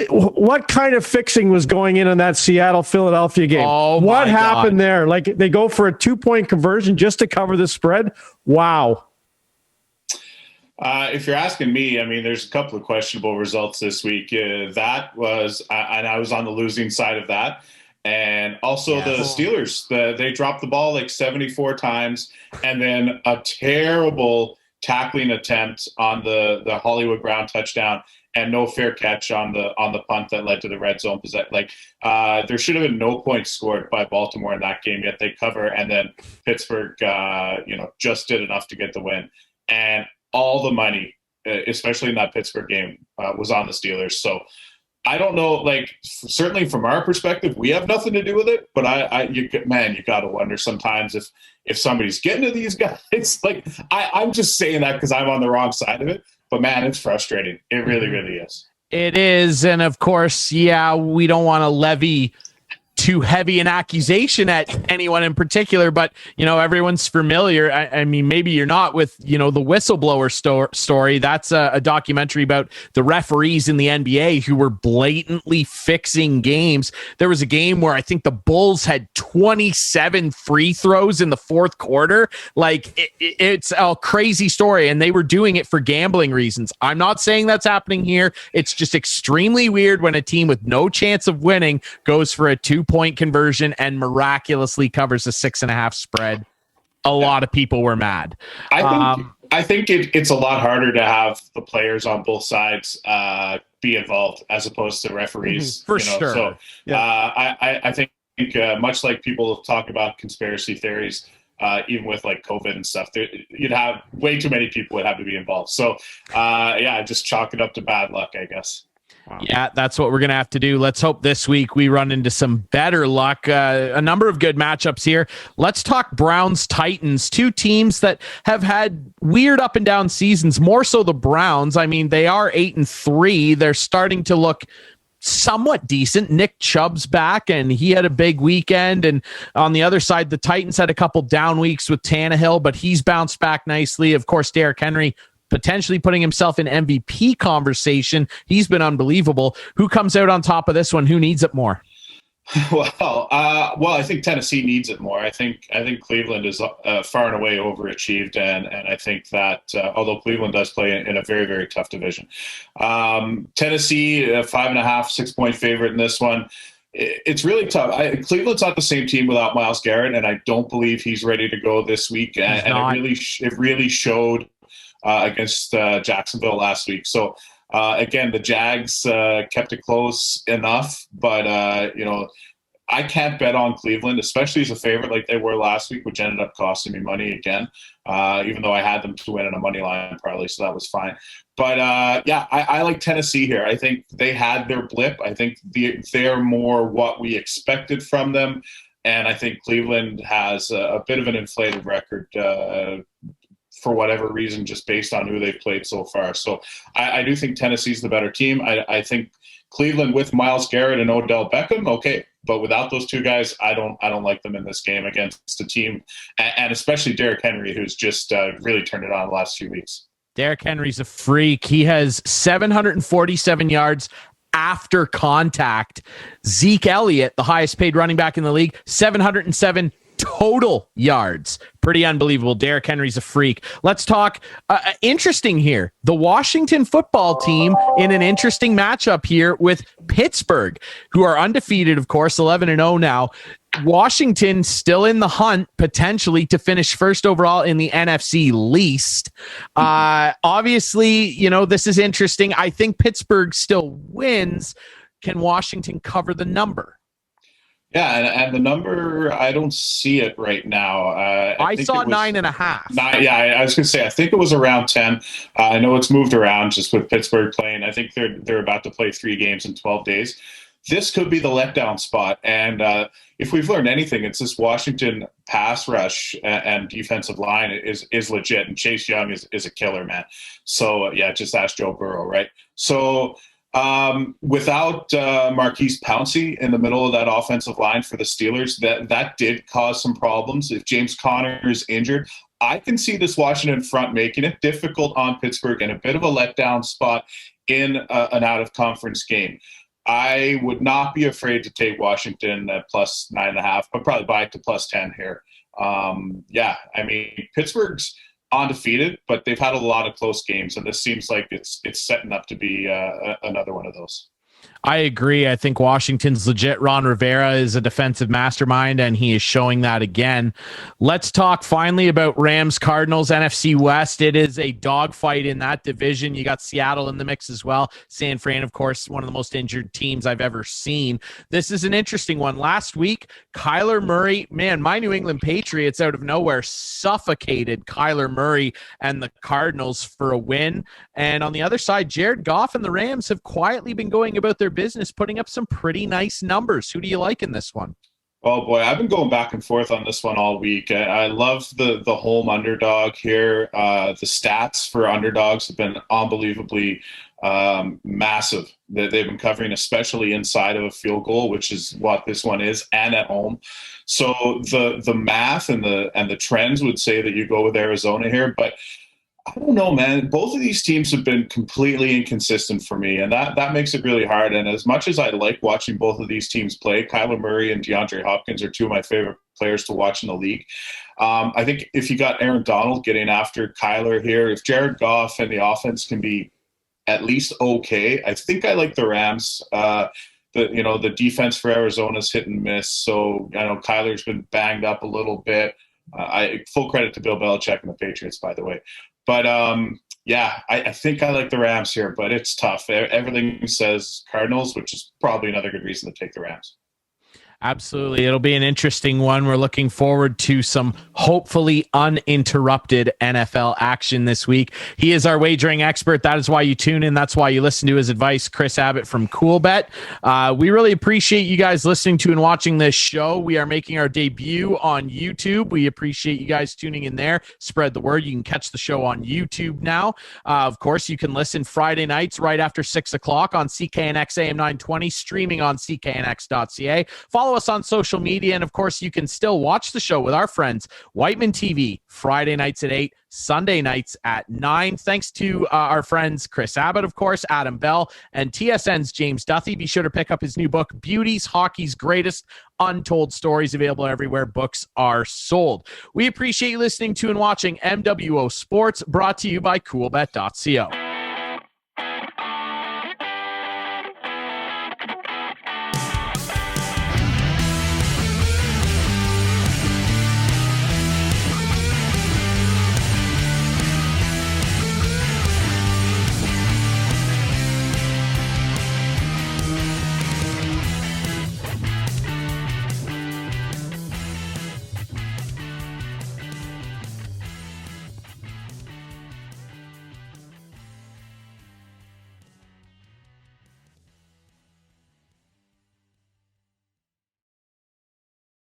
What kind of fixing was going in that Seattle-Philadelphia game? Oh, what my happened God. there? Like, they go for a 2-point conversion just to cover the spread? Wow. If you're asking me, I mean, there's a couple of questionable results this week. That was, and I was on the losing side of that. And also the Steelers, they dropped the ball like 74 times, and then a terrible tackling attempt on the Hollywood Brown touchdown, and no fair catch on the punt that led to the red zone possession. There should have been no points scored by Baltimore in that game, yet they cover, and then Pittsburgh, just did enough to get the win. And all the money, especially in that Pittsburgh game, was on the Steelers. So I don't know, certainly from our perspective, we have nothing to do with it, but you got to wonder sometimes if somebody's getting to these guys. I'm just saying that because I'm on the wrong side of it, but man, it's frustrating. It really, really is. It is. And of course, we don't want to levy too heavy an accusation at anyone in particular, but everyone's familiar. I mean, maybe you're not with the whistleblower story. That's a documentary about the referees in the NBA who were blatantly fixing games. There was a game where I think the Bulls had 27 free throws in the fourth quarter. It's a crazy story, and they were doing it for gambling reasons. I'm not saying that's happening here. It's just extremely weird when a team with no chance of winning goes for a 2-point conversion and miraculously covers a 6.5 spread. A lot of people were mad. I think it's a lot harder to have the players on both sides be involved as opposed to referees. For sure. So I think much like people talk about conspiracy theories, even with COVID and stuff, you'd have way too many people would have to be involved. So just chalk it up to bad luck, I guess. Wow. Yeah, that's what we're going to have to do. Let's hope this week we run into some better luck. A number of good matchups here. Let's talk Browns-Titans, two teams that have had weird up and down seasons, more so the Browns. I mean, they are 8-3. They're starting to look somewhat decent. Nick Chubb's back, and he had a big weekend. And on the other side, the Titans had a couple down weeks with Tannehill, but he's bounced back nicely. Of course, Derrick Henry potentially putting himself in MVP conversation. He's been unbelievable. Who comes out on top of this one? Who needs it more? Well, I think Tennessee needs it more. I think Cleveland is far and away overachieved, and I think that although Cleveland does play in a very, very tough division, Tennessee 5.5, 6-point favorite in this one. It's really tough. Cleveland's not the same team without Myles Garrett, and I don't believe he's ready to go this week. And it really showed against Jacksonville last week. So again, the Jags kept it close enough, but I can't bet on Cleveland, especially as a favorite like they were last week, which ended up costing me money again, even though I had them to win in a money line parlay, so that was fine. But I like Tennessee here. I think they had their blip. I think they're more what we expected from them, and I think Cleveland has a bit of an inflated record for whatever reason, just based on who they've played so far. So I do think Tennessee's the better team. I think Cleveland with Myles Garrett and Odell Beckham, okay. But without those two guys, I don't like them in this game against a team, and especially Derrick Henry, who's just really turned it on the last few weeks. Derrick Henry's a freak. He has 747 yards after contact. Zeke Elliott, the highest paid running back in the league, 707 total yards. Pretty unbelievable. Derrick Henry's a freak. Let's talk interesting here. The Washington football team in an interesting matchup here with Pittsburgh, who are undefeated, of course, 11-0 now. Washington still in the hunt potentially to finish first overall in the NFC least. Obviously, this is interesting. I think Pittsburgh still wins. Can Washington cover the number? Yeah, and the number, I don't see it right now. I think saw it was 9.5. Yeah, I was going to say, I think it was around 10. I know it's moved around just with Pittsburgh playing. I think they're about to play 3 games in 12 days. This could be the letdown spot. And if we've learned anything, it's this Washington pass rush and defensive line is legit. And Chase Young is a killer, man. So, yeah, just ask Joe Burrow, right? So without Marquise Pouncey in the middle of that offensive line for the Steelers, that did cause some problems. If James Conner is injured, I can see this Washington front making it difficult on Pittsburgh and a bit of a letdown spot in an out-of-conference game. I would not be afraid to take Washington at plus 9.5, but probably buy it to plus 10 here. Yeah, I mean, Pittsburgh's undefeated, but they've had a lot of close games, and this seems like it's setting up to be another one of those. I agree. I think Washington's legit. Ron Rivera is a defensive mastermind, and he is showing that again. Let's talk finally about Rams Cardinals NFC West. It is a dogfight in that division. You got Seattle in the mix as well. San Fran, of course, one of the most injured teams I've ever seen. This is an interesting one. Last week, Kyler Murray, man, my New England Patriots out of nowhere suffocated Kyler Murray and the Cardinals for a win. And on the other side, Jared Goff and the Rams have quietly been going about their business, putting up some pretty nice numbers. Who do you like in this one? Oh boy, I've been going back and forth on this one all week. I love the home underdog here. The stats for underdogs have been unbelievably massive. That they've been covering, especially inside of a field goal, which is what this one is, and at home. So the math and the trends would say that you go with Arizona here, but I don't know, man. Both of these teams have been completely inconsistent for me, and that makes it really hard. And as much as I like watching both of these teams play, Kyler Murray and DeAndre Hopkins are two of my favorite players to watch in the league. I think if you got Aaron Donald getting after Kyler here, if Jared Goff and the offense can be at least okay, I think I like the Rams. The defense for Arizona's hit and miss, so I know Kyler's been banged up a little bit. Full credit to Bill Belichick and the Patriots, by the way. But, I think I like the Rams here, but it's tough. Everything says Cardinals, which is probably another good reason to take the Rams. Absolutely. It'll be an interesting one. We're looking forward to some hopefully uninterrupted NFL action this week. He is our wagering expert. That is why you tune in. That's why you listen to his advice, Chris Abbott from CoolBet. We really appreciate you guys listening to and watching this show. We are making our debut on YouTube. We appreciate you guys tuning in there. Spread the word. You can catch the show on YouTube now. Of course, you can listen Friday nights right after 6 o'clock on CKNX AM 920, streaming on cknx.ca. Follow us on social media, and of course you can still watch the show with our friends Whiteman TV Friday nights at 8, Sunday nights at 9. Thanks to our friends Chris Abbott, of course, Adam Bell, and TSN's James Duthie. Be sure to pick up his new book, Beauties, Hockey's Greatest Untold Stories, available everywhere books are sold. We appreciate you listening to and watching MWO Sports, brought to you by CoolBet.co.